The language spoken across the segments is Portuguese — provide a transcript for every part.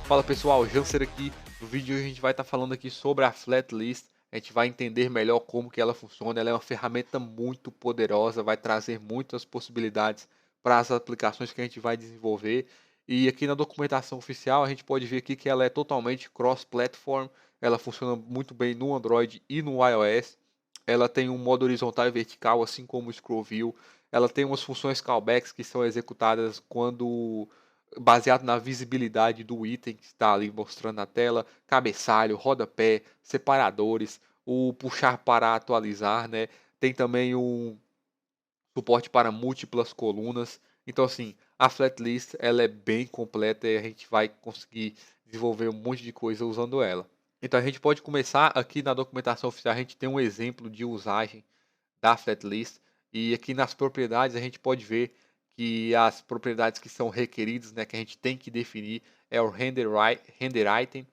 Fala pessoal, Janser aqui. No vídeo de hoje a gente vai estar falando aqui sobre a Flatlist. A gente vai entender melhor como que ela funciona. Ela é uma ferramenta muito poderosa, vai trazer muitas possibilidades para as aplicações que a gente vai desenvolver. E aqui na documentação oficial a gente pode ver aqui que ela é totalmente cross-platform. Ela funciona muito bem no Android e no iOS. Ela tem um modo horizontal e vertical, assim como o Scroll View. Ela tem umas funções callbacks que são executadas quando baseado na visibilidade do item que está ali mostrando na tela, cabeçalho, rodapé, separadores, o puxar para atualizar, né? Tem também um suporte para múltiplas colunas. Então assim, a Flatlist ela é bem completa e a gente vai conseguir desenvolver um monte de coisa usando ela. Então a gente pode começar aqui na documentação oficial, a gente tem um exemplo de usagem da Flatlist. E aqui nas propriedades a gente pode ver que as propriedades que são requeridas, né, que a gente tem que definir, é o render item,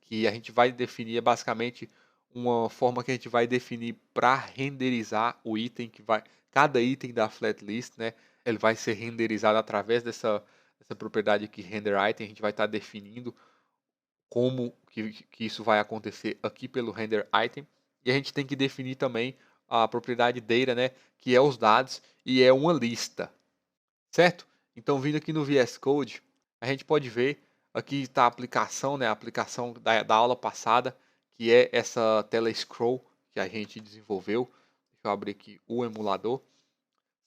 que a gente vai definir é basicamente uma forma que a gente vai definir para renderizar o item que vai, cada item da Flatlist, né, ele vai ser renderizado através dessa propriedade aqui, render item. A gente vai estar definindo como que isso vai acontecer aqui pelo render item. E a gente tem que definir também a propriedade data, né, que é os dados e é uma lista, certo? Então, vindo aqui no VS Code, a gente pode ver aqui está a aplicação, né, a aplicação da aula passada, que é essa tela scroll que a gente desenvolveu. Deixa eu abrir aqui o emulador,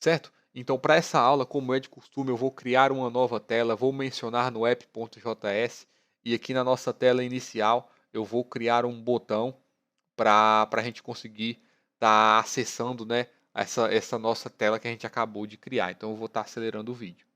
certo? Então, para essa aula, como é de costume, eu vou criar uma nova tela, vou mencionar no app.js e aqui na nossa tela inicial eu vou criar um botão para a gente conseguir estar acessando, né, essa nossa tela que a gente acabou de criar. Então, eu vou estar acelerando o vídeo.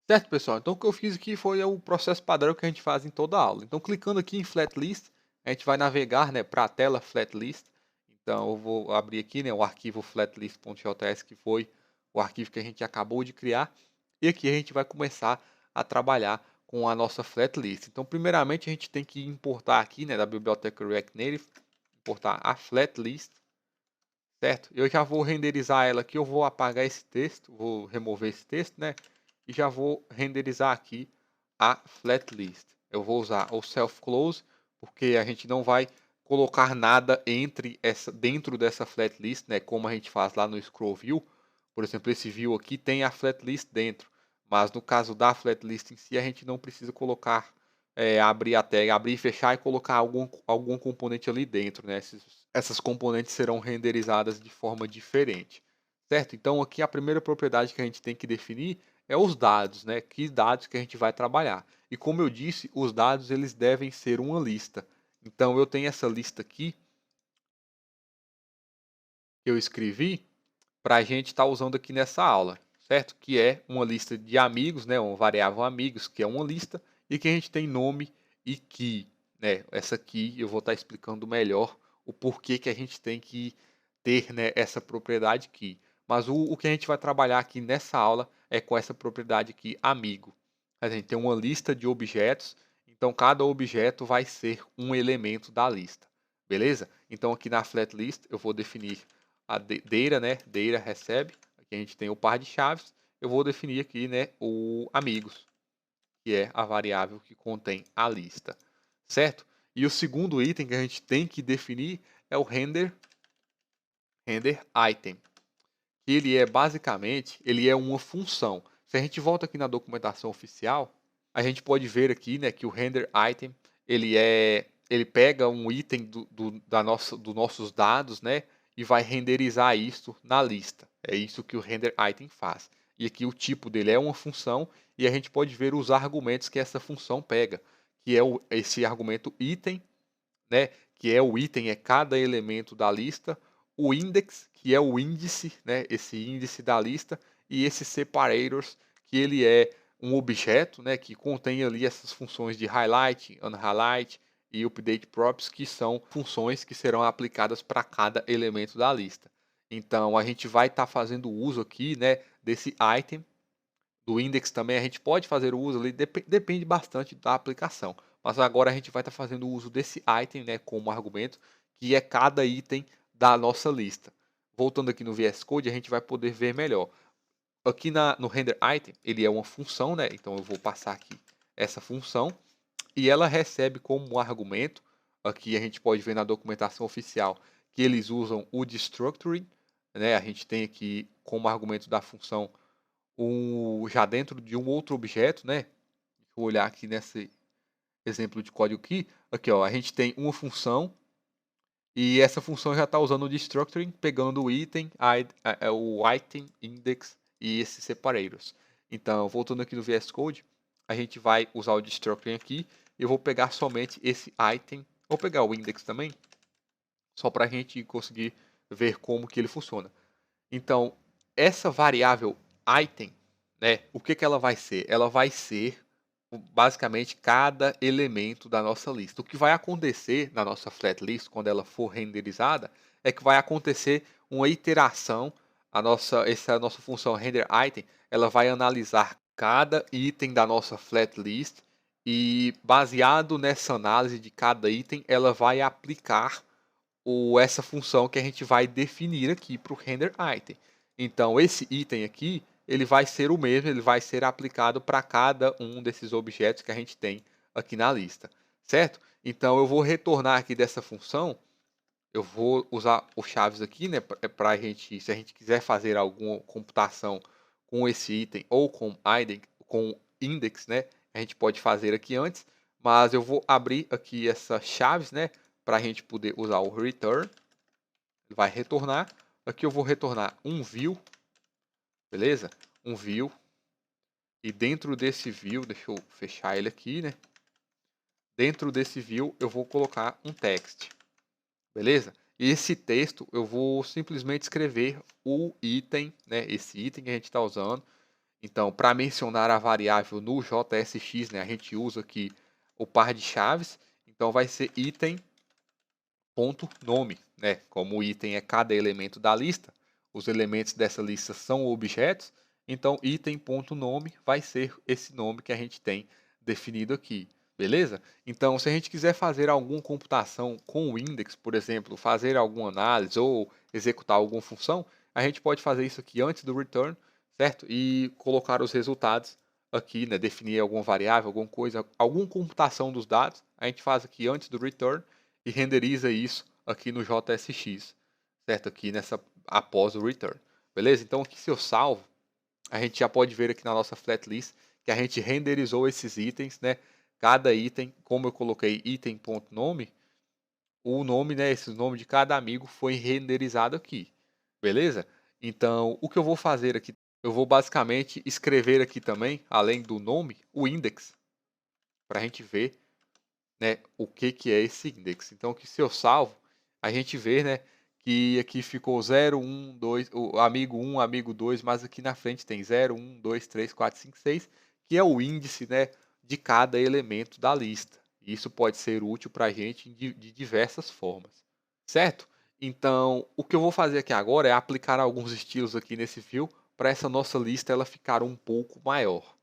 Certo, pessoal? Então, o que eu fiz aqui foi o processo padrão que a gente faz em toda aula. Então, clicando aqui em Flatlist, a gente vai navegar, né, para a tela Flatlist. Então, eu vou abrir aqui, né, o arquivo flatlist.js, que foi o arquivo que a gente acabou de criar. E aqui a gente vai começar a trabalhar com a nossa Flatlist. Então, primeiramente, a gente tem que importar aqui, né, da biblioteca React Native, importar a Flatlist, certo? Eu já vou renderizar ela aqui, eu vou apagar esse texto, vou remover esse texto, né? E já vou renderizar aqui a Flatlist. Eu vou usar o Self Close, porque a gente não vai colocar nada dentro dessa Flatlist, né? Como a gente faz lá no Scroll View. Por exemplo, esse view aqui tem a Flatlist dentro. Mas no caso da Flatlist em si, a gente não precisa colocar, abrir a tag, abrir e fechar e colocar algum componente ali dentro, né? Essas componentes serão renderizadas de forma diferente, certo? Então aqui a primeira propriedade que a gente tem que definir é os dados, né? Que dados que a gente vai trabalhar. E como eu disse, os dados eles devem ser uma lista. Então eu tenho essa lista aqui que eu escrevi para a gente estar usando aqui nessa aula, certo? Que é uma lista de amigos, né? Uma variável amigos, que é uma lista, e que a gente tem nome e key, né? Essa key eu vou estar explicando melhor o porquê que a gente tem que ter, né, essa propriedade key. Mas o que a gente vai trabalhar aqui nessa aula é com essa propriedade aqui, amigo. A gente tem uma lista de objetos, então cada objeto vai ser um elemento da lista, beleza? Então aqui na flat list eu vou definir a data, né? Data recebe. Aqui a gente tem o par de chaves. Eu vou definir aqui, né, o amigos, que é a variável que contém a lista, certo? E o segundo item que a gente tem que definir é o render item. Ele é basicamente, ele é uma função. Se a gente volta aqui na documentação oficial, a gente pode ver aqui, né, que o render item ele pega um item dos nossos dados, né, e vai renderizar isso na lista. É isso que o render item faz. E aqui o tipo dele é uma função e a gente pode ver os argumentos que essa função pega, que é esse argumento item, né, que é o item, é cada elemento da lista, o index, que é o índice, né, esse índice da lista, e esse separators, que ele é um objeto, né, que contém ali essas funções de highlight, unhighlight e update props, que são funções que serão aplicadas para cada elemento da lista. Então a gente vai estar fazendo uso aqui, né, desse item, do index também a gente pode fazer o uso ali, depende bastante da aplicação. Mas agora a gente vai estar fazendo o uso desse item, né, como argumento, que é cada item da nossa lista. voltando aqui no VS Code, a gente vai poder ver melhor. Aqui no render item, ele é uma função, né? Então eu vou passar aqui essa função e ela recebe como argumento, aqui a gente pode ver na documentação oficial que eles usam o destructuring, né? A gente tem aqui como argumento da função já dentro de um outro objeto, né? Deixa eu olhar aqui nesse exemplo de código aqui ó, a gente tem uma função e essa função já está usando o destructuring, pegando o item, o item, index e esses separators. Então, voltando aqui no VS Code, a gente vai usar o destructuring aqui. Eu vou pegar somente esse item, vou pegar o index também, só para a gente conseguir ver como que ele funciona. Então, essa variável item, né, o que ela vai ser? Ela vai ser basicamente cada elemento da nossa lista. O que vai acontecer na nossa flat list quando ela for renderizada é que vai acontecer uma iteração. Essa nossa função render item, ela vai analisar cada item da nossa flat list e baseado nessa análise de cada item, ela vai aplicar essa função que a gente vai definir aqui para o render item. Então, esse item aqui, ele vai ser o mesmo, ele vai ser aplicado para cada um desses objetos que a gente tem aqui na lista, certo? Então, eu vou retornar aqui dessa função, eu vou usar os chaves aqui, né, para a gente, se a gente quiser fazer alguma computação com esse item ou com index, né, a gente pode fazer aqui antes, mas eu vou abrir aqui essas chaves, né, para a gente poder usar o return. Ele vai retornar. Aqui eu vou retornar um view, beleza? Um view. E dentro desse view, deixa eu fechar ele aqui, né? Dentro desse view eu vou colocar um text, beleza? E esse texto eu vou simplesmente escrever o item, né? Esse item que a gente está usando. Então, para mencionar a variável no JSX, né? A gente usa aqui o par de chaves. Então, vai ser item ponto nome, né? Como o item é cada elemento da lista, os elementos dessa lista são objetos, então item.nome vai ser esse nome que a gente tem definido aqui, beleza? Então, se a gente quiser fazer alguma computação com o index, por exemplo, fazer alguma análise ou executar alguma função, a gente pode fazer isso aqui antes do return, certo? E colocar os resultados aqui, né? Definir alguma variável, alguma coisa, alguma computação dos dados, a gente faz aqui antes do return e renderiza isso aqui no JSX, certo? Aqui após o return, beleza? Então aqui se eu salvo, a gente já pode ver aqui na nossa flat list que a gente renderizou esses itens, né? Cada item, como eu coloquei item.nome, o nome, né? Esse nome de cada amigo foi renderizado aqui, beleza? Então o que eu vou fazer aqui, eu vou basicamente escrever aqui também, além do nome, o index, para a gente ver, né, o que que é esse index. Então, que se eu salvo, a gente vê, né, que aqui ficou 0, 1, 2, o amigo 1, amigo 2, mas aqui na frente tem 0, 1, 2, 3, 4, 5, 6, que é o índice, né, de cada elemento da lista. Isso pode ser útil para a gente de diversas formas, certo? Então, o que eu vou fazer aqui agora é aplicar alguns estilos aqui nesse fio para essa nossa lista ela ficar um pouco maior.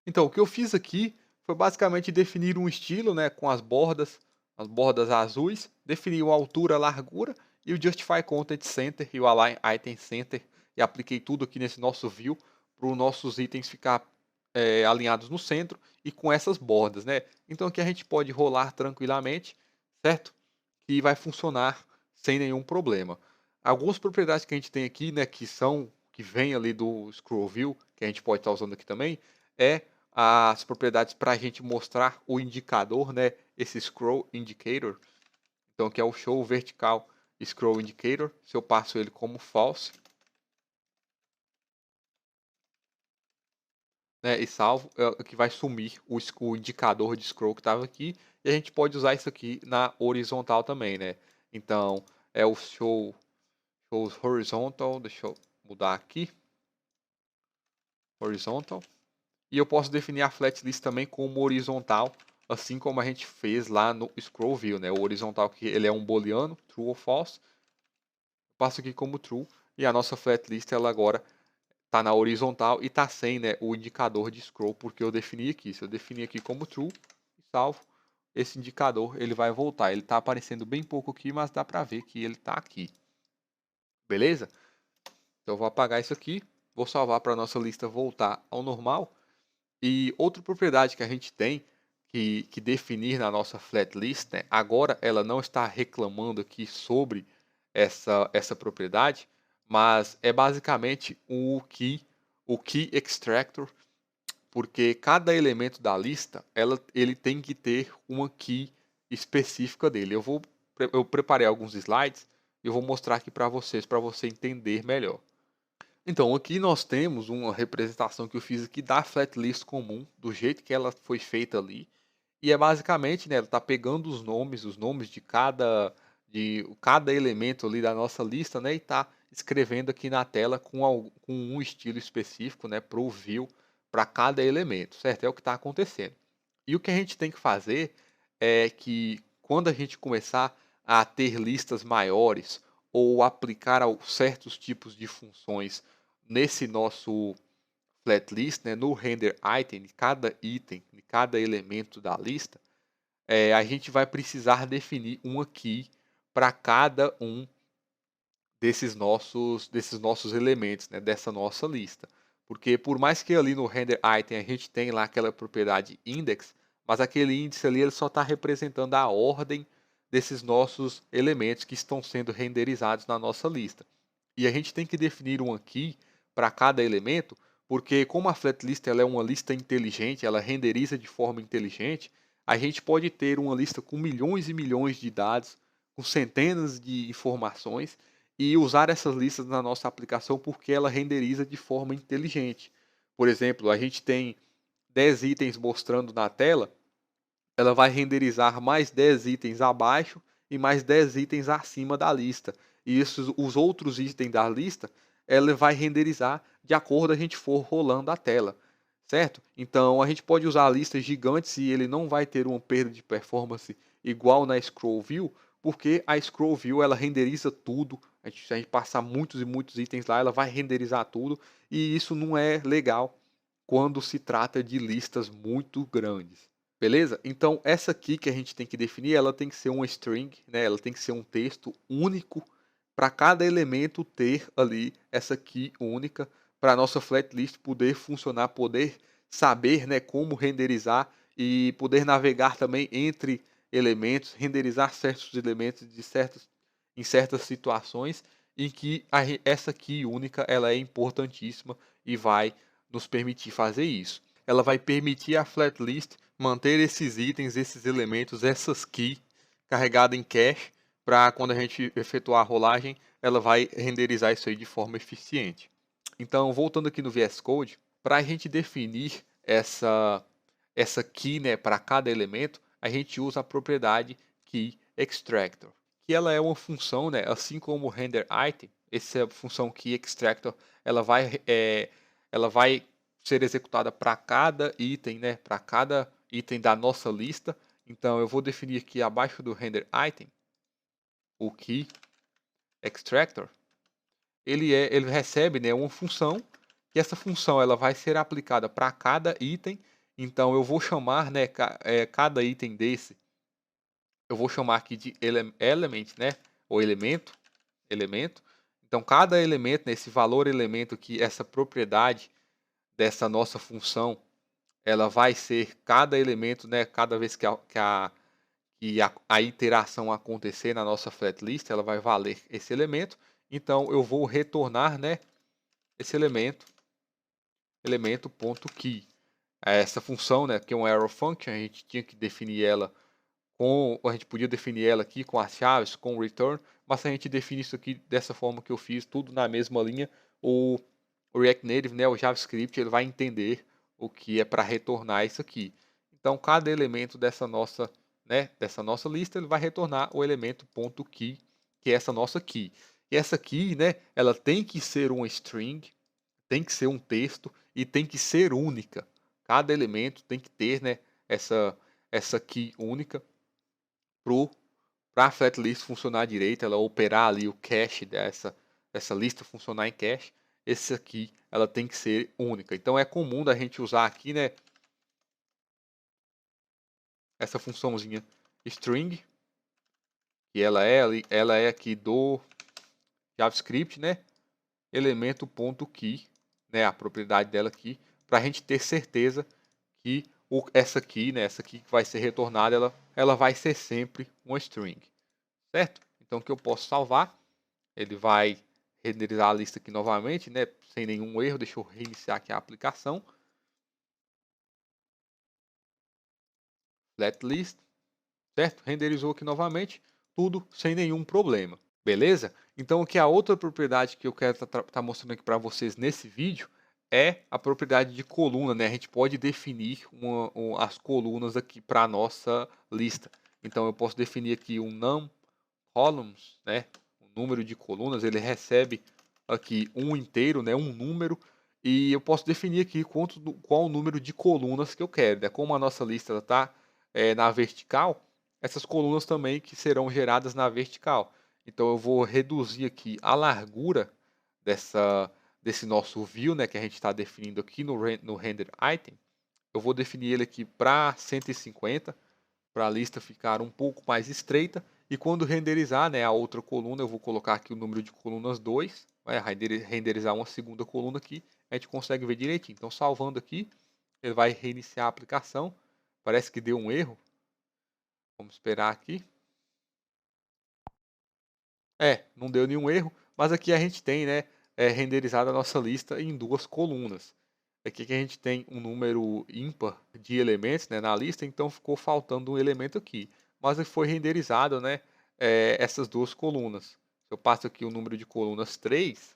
Então, o que eu fiz aqui foi basicamente definir um estilo, né, com as bordas azuis, definir a altura, a largura e o Justify Content Center e o Align Item Center e apliquei tudo aqui nesse nosso view para os nossos itens ficar alinhados no centro e com essas bordas, né? Então aqui a gente pode rolar tranquilamente, certo? E vai funcionar sem nenhum problema. Algumas propriedades que a gente tem aqui, né, que vem ali do Scroll View, que a gente pode estar usando aqui também, é as propriedades para a gente mostrar o indicador, né, esse Scroll Indicator. Então, que é o Show Vertical Scroll Indicator. Se eu passo ele como false, né, e salvo, que vai sumir o indicador de scroll que estava aqui. E a gente pode usar isso aqui na horizontal também, né? Então, é o shows horizontal. Deixa eu mudar aqui. Horizontal. E eu posso definir a flat list também como horizontal, assim como a gente fez lá no scroll view, né? O horizontal que ele é um booleano, true ou false. Eu passo aqui como true e a nossa flat list ela agora está na horizontal e está sem, né, o indicador de scroll porque eu defini aqui. Se eu definir aqui como true, salvo, esse indicador ele vai voltar. Ele está aparecendo bem pouco aqui, mas dá para ver que ele está aqui. Beleza? Então eu vou apagar isso aqui, vou salvar para a nossa lista voltar ao normal. E outra propriedade que a gente tem que definir na nossa flat list, né? Agora ela não está reclamando aqui sobre essa propriedade, mas é basicamente o key extractor, porque cada elemento da lista ele tem que ter uma key específica dele. Eu preparei alguns slides e eu vou mostrar aqui para você entender melhor. Então, aqui nós temos uma representação que eu fiz aqui da flat list comum, do jeito que ela foi feita ali. E é basicamente, né, ela está pegando os nomes de cada elemento ali da nossa lista, né, e está escrevendo aqui na tela com um estilo específico, né, para o view, para cada elemento, certo? É o que está acontecendo. E o que a gente tem que fazer é que quando a gente começar a ter listas maiores ou aplicar certos tipos de funções nesse nosso flat list, né, no render item, de cada elemento da lista, a gente vai precisar definir uma key para cada um desses nossos elementos, né, dessa nossa lista. Porque por mais que ali no render item a gente tenha lá aquela propriedade index, mas aquele índice ali ele só está representando a ordem desses nossos elementos que estão sendo renderizados na nossa lista. E a gente tem que definir uma key para cada elemento, porque como a flat list ela é uma lista inteligente, ela renderiza de forma inteligente, a gente pode ter uma lista com milhões e milhões de dados, com centenas de informações, e usar essas listas na nossa aplicação porque ela renderiza de forma inteligente. Por exemplo, a gente tem 10 itens mostrando na tela, ela vai renderizar mais 10 itens abaixo e mais 10 itens acima da lista. E os outros itens da lista, ela vai renderizar de acordo a gente for rolando a tela, certo? Então a gente pode usar listas gigantes e ele não vai ter uma perda de performance igual na Scroll View, porque a Scroll View ela renderiza tudo. Se a gente passar muitos e muitos itens lá, ela vai renderizar tudo e isso não é legal quando se trata de listas muito grandes. Beleza? Então, essa aqui que a gente tem que definir, ela tem que ser uma string, né? Ela tem que ser um texto único para cada elemento ter ali essa key única para a nossa flat list poder funcionar, poder saber, né, como renderizar e poder navegar também entre elementos, renderizar certos elementos em certas situações em que essa key única ela é importantíssima e vai nos permitir fazer isso. Ela vai permitir a flat list manter esses itens, esses elementos, essas keys carregadas em cache para quando a gente efetuar a rolagem, ela vai renderizar isso aí de forma eficiente. Então, voltando aqui no VS Code, para a gente definir essa key, né, para cada elemento, a gente usa a propriedade key extractor, que ela é uma função, né, assim como o render item, essa função key extractor, ela vai ser executada para cada item, né, para cada item da nossa lista. Então eu vou definir aqui abaixo do render item o key extractor. Ele recebe, né, uma função que essa função ela vai ser aplicada para cada item. Então eu vou chamar, né, cada item desse, eu vou chamar aqui de element, né, ou elemento. Então cada elemento, né, esse valor elemento que essa propriedade dessa nossa função ela vai ser cada elemento, né, cada vez que a iteração acontecer na nossa flat list, ela vai valer esse elemento. Então eu vou retornar, né, esse elemento.key. Essa função, né, que é um arrow function, a gente tinha que definir ela a gente podia definir ela aqui com as chaves, com o return, mas se a gente definir isso aqui dessa forma que eu fiz, tudo na mesma linha, o React Native, né, o JavaScript, ele vai entender o que é para retornar isso aqui. Então, cada elemento dessa nossa lista, ele vai retornar o elemento .key, que é essa nossa key. E essa key, né, ela tem que ser uma string, tem que ser um texto e tem que ser única. Cada elemento tem que ter, né, essa key única para a flat list funcionar direito, ela operar ali o cache dessa lista funcionar em cache, esse aqui ela tem que ser única. Então é comum da gente usar aqui, né, essa funçãozinha string, que ela é aqui do JavaScript, né? Elemento.key, né? A propriedade dela aqui, para a gente ter certeza que essa aqui, né? Essa aqui que vai ser retornada, ela vai ser sempre uma string, certo? Então, o que eu posso salvar, ele vai renderizar a lista aqui novamente, né? Sem nenhum erro. Deixa eu reiniciar aqui a aplicação. Flat list, certo? Renderizou aqui novamente, tudo sem nenhum problema. Beleza? Então, o que a outra propriedade que eu quero estar mostrando aqui para vocês nesse vídeo é a propriedade de coluna, né? A gente pode definir as colunas aqui para a nossa lista. Então, eu posso definir aqui um num columns, né? O número de colunas, ele recebe aqui um inteiro, né? Um número, e eu posso definir aqui qual o número de colunas que eu quero, né? Como a nossa lista está na vertical, essas colunas também que serão geradas na vertical. Então eu vou reduzir aqui a largura desse nosso view, né, que a gente está definindo aqui no render item. Eu vou definir ele aqui para 150, para a lista ficar um pouco mais estreita. E quando renderizar, né, a outra coluna, eu vou colocar aqui o número de colunas 2, vai renderizar uma segunda coluna aqui, a gente consegue ver direitinho. Então, salvando aqui, ele vai reiniciar a aplicação. Parece que deu um erro. Vamos esperar aqui. Não deu nenhum erro, mas aqui a gente tem, né, renderizada a nossa lista em duas colunas. Aqui que a gente tem um número ímpar de elementos, né, na lista, então ficou faltando um elemento aqui. Mas foi renderizado, né, essas duas colunas. Se eu passo aqui o número de colunas 3,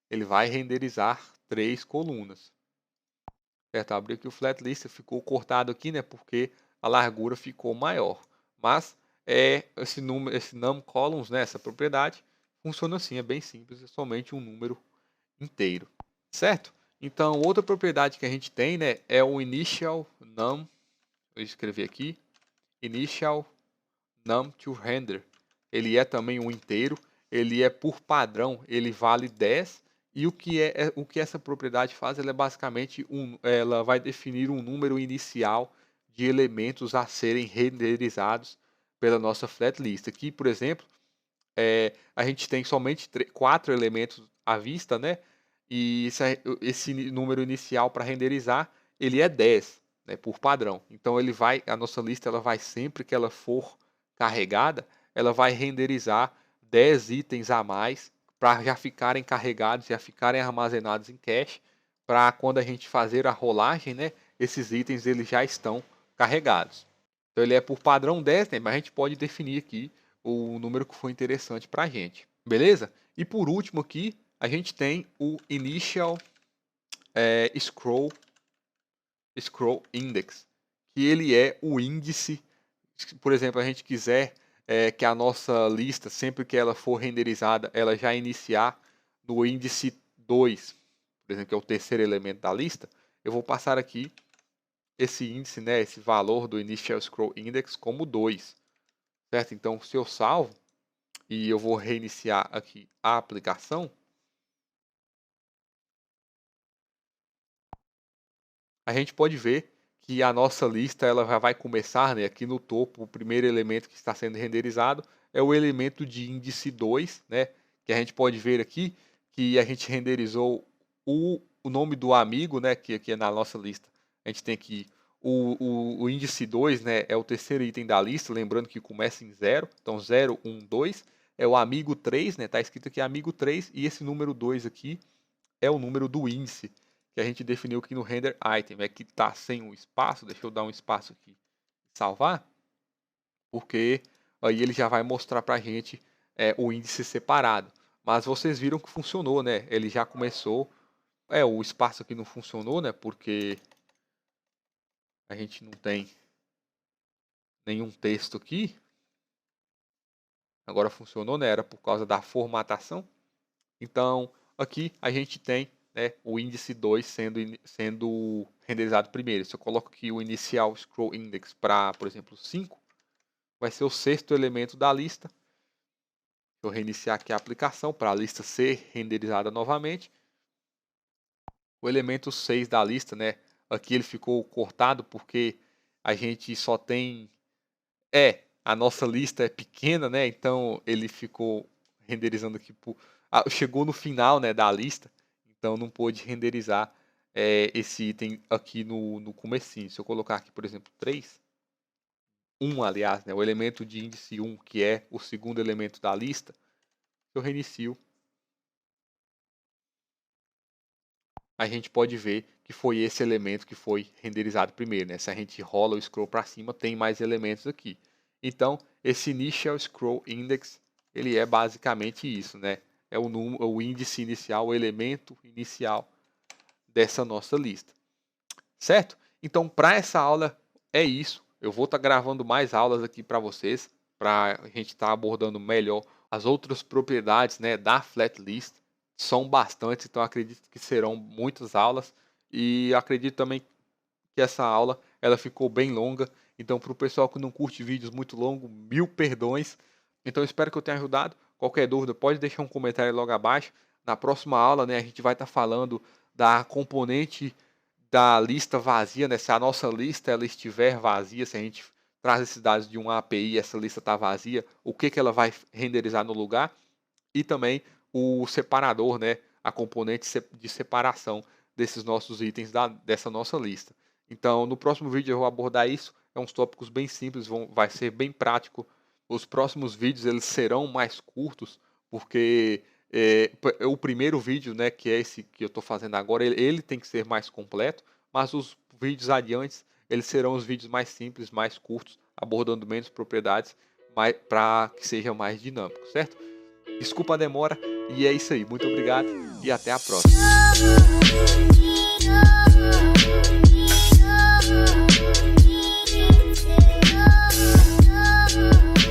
ele vai renderizar 3 colunas. Certo? Abri aqui o flat list, ficou cortado aqui, né, porque a largura ficou maior. Mas esse número, esse num columns, né, essa propriedade, funciona assim, é bem simples, é somente um número inteiro, certo? Então, outra propriedade que a gente tem, né, é o initial num, vou escrever aqui, initial num to render. Ele é também um inteiro, ele é por padrão, ele vale 10. E o que essa propriedade faz? Ela é basicamente ela vai definir um número inicial de elementos a serem renderizados pela nossa flat list. Aqui, por exemplo, a gente tem somente 4 elementos à vista, né? E esse número inicial para renderizar, ele é 10, né, por padrão. Então a nossa lista ela vai sempre que ela for carregada, ela vai renderizar 10 itens a mais para já ficarem carregados, já ficarem armazenados em cache, para quando a gente fazer a rolagem, né, esses itens eles já estão carregados. Então ele é por padrão 10, né, mas a gente pode definir aqui o número que for interessante para a gente. Beleza? E por último aqui, a gente tem o Initial Scroll Index, que ele é o índice. Por exemplo, a gente quiser que a nossa lista, sempre que ela for renderizada, ela já iniciar no índice 2, por exemplo, que é o terceiro elemento da lista, eu vou passar aqui esse índice, né, esse valor do Initial Scroll Index como 2, certo? Então, se eu salvo e eu vou reiniciar aqui a aplicação, a gente pode ver que a nossa lista ela já vai começar, né, aqui no topo, o primeiro elemento que está sendo renderizado é o elemento de índice 2, né, que a gente pode ver aqui que a gente renderizou o nome do amigo, né, que aqui é na nossa lista. A gente tem aqui o índice 2, né, é o terceiro item da lista, lembrando que começa em 0, então 0, 1, 2, é o amigo 3, né, está escrito aqui amigo 3, e esse número 2 aqui é o número do índice que a gente definiu aqui no render item. É que está sem um espaço, deixa eu dar um espaço aqui e salvar, porque aí ele já vai mostrar para a gente o índice separado. Mas vocês viram que funcionou, né? Ele já começou. O espaço aqui não funcionou, né? Porque a gente não tem nenhum texto aqui. Agora funcionou, né? Era por causa da formatação. Então, aqui a gente tem, né, o índice 2 sendo renderizado primeiro. Se eu coloco aqui o inicial scroll index para, por exemplo, 5, vai ser o sexto elemento da lista. Eu reiniciar aqui a aplicação para a lista ser renderizada novamente. O elemento 6 da lista, né, aqui ele ficou cortado porque a gente só tem a nossa lista é pequena, né? Então ele ficou renderizando aqui chegou no final, né, da lista, então não pôde renderizar esse item aqui no comecinho. Se eu colocar aqui, por exemplo, 3, 1, aliás, né, o elemento de índice 1, que é o segundo elemento da lista, eu reinicio, a gente pode ver que foi esse elemento que foi renderizado primeiro, né? Se a gente rola o scroll para cima, tem mais elementos aqui. Então, esse initial scroll index, ele é basicamente isso, né? É o número, o índice inicial, o elemento inicial dessa nossa lista. Certo? Então, para essa aula é isso. Eu vou estar gravando mais aulas aqui para vocês, para a gente estar abordando melhor as outras propriedades, né, da flat list. São bastantes, então acredito que serão muitas aulas. E acredito também que essa aula ela ficou bem longa. Então, para o pessoal que não curte vídeos muito longos, mil perdões. Então, espero que eu tenha ajudado. Qualquer dúvida, pode deixar um comentário logo abaixo. Na próxima aula, né, a gente vai estar falando da componente da lista vazia, né? Se a nossa lista ela estiver vazia, se a gente traz esses dados de uma API e essa lista está vazia, o que ela vai renderizar no lugar? E também o separador, né? A componente de separação desses nossos itens dessa nossa lista. Então, no próximo vídeo eu vou abordar isso. É uns tópicos bem simples, vai ser bem prático. Os próximos vídeos eles serão mais curtos, porque o primeiro vídeo, né, que é esse que eu estou fazendo agora, ele tem que ser mais completo, mas os vídeos adiantes, eles serão os vídeos mais simples, mais curtos, abordando menos propriedades, para que seja mais dinâmico, certo? Desculpa a demora, e é isso aí. Muito obrigado e até a próxima.